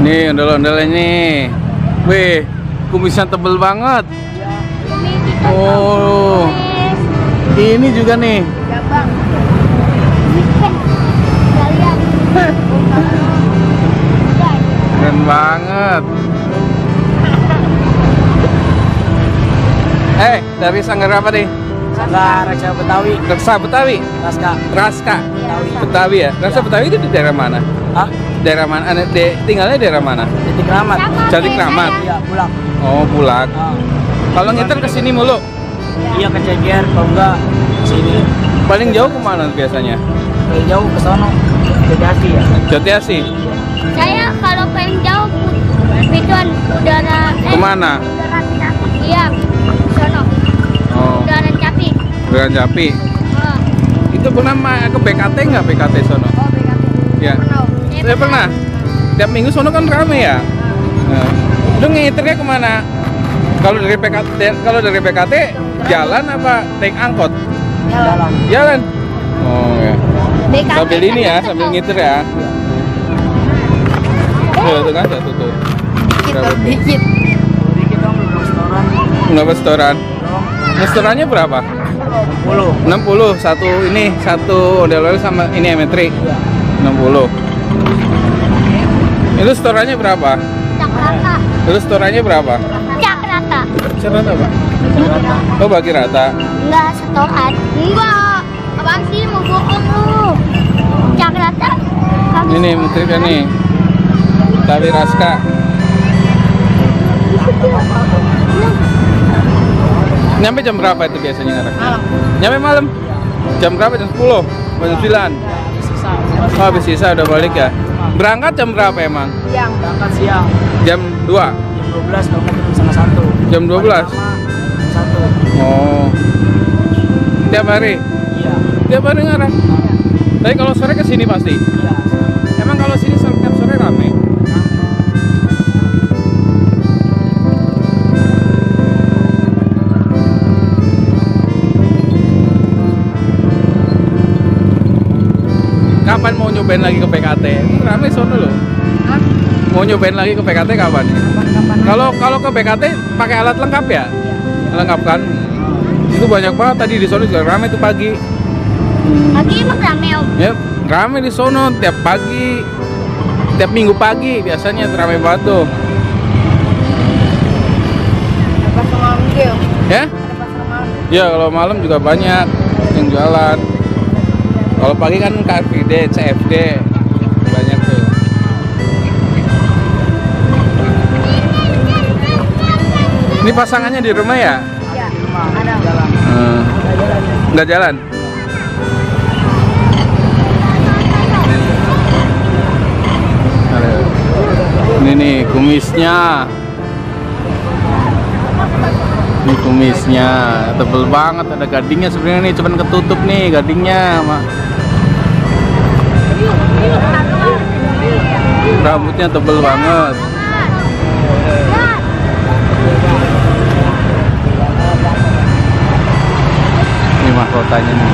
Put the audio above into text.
Nih ondel-ondelnya nih. Wih, kumisnya tebel banget. Oh, ini juga nih. Ya bang. Keren banget. Dari sanggar apa nih? Sanggar Raksa Betawi. Raksa Betawi. Raska Betawi ya. Raksa Betawi itu di daerah mana? Hah? Daerah mana? Tinggalnya daerah mana? Jati Kramat. Jati Kramat. Iya, Bulak. Oh, Bulak. Kalau ngiter ke sini mulu? Iya, ke Ceger, kalau enggak sini. Paling jauh kemana biasanya? Paling jauh ke sono. Jati ya. Jati Asih. Saya kalau pengen jauh Bituan udara. Kemana? Iya, sono. Oh. Udara Capi. Udara Capi. Oh. Itu pernah ke BKT nggak? BKT sono? Oh, BKT. Ya. Saya pernah. Tiap minggu sono kan rame ya. Nah, lu ngiternya kemana? Kalau dari BKT jalan apa naik angkot? Jalan. Jalan. Oh ya. BKT Sambil ini ya, sambil ngiter ya. Tuh kan satu tuh. Dikit. Dikit dong, restoran. Nggak restoran. Restorannya berapa? 60. Satu ondel-ondel sama ini emetri. 60. Itu restorannya berapa? Cakrata. Terus restorannya berapa? Cakrata. Cakrata apa? Oh, bagi rata. Enggak setoran. Enggak. Apaan sih mau bohong lu? Cakrata. Ini menteri kan nih. Tapi Raska. Nyampe jam berapa itu biasanya ngarep? Malam. Nyampe malam? Jam berapa? Jam 10? Jam 9? Oh, habis sisa udah balik ya? Berangkat jam berapa emang? Siang. Berangkat siang. Jam 2? Jam 12 kalau ketemu sama 1. Jam 12? Jam 1. Oh. Tiap hari? Iya. Tiap hari ngarep? Tapi kalau sore ke sini pasti? Iya. Emang kalau sini tiap sore rame? Kapan mau nyobain lagi ke PKT? Rame sono loh. Hah? Mau nyobain lagi ke PKT kapan? Kalau ke PKT pakai alat lengkap ya? Lengkap kan? Itu banyak banget tadi di sono juga rame tuh pagi. Pagi emang rame om. Ya, rame di sono tiap pagi. Tiap minggu pagi biasanya rame banget tuh. Pas malam dia. Ya? Ya, kalau malam juga banyak yang jualan. Kalau pagi kan Car Free Day, CFD banyak tuh. Ini pasangannya di rumah ya? Iya. Ada. Nggak jalan? Ini nih kumisnya. Ini kumisnya tebel banget, ada gadingnya sebenarnya nih, cuman ketutup nih gadingnya. Rambutnya tebel banget. Ini mahkotanya nih.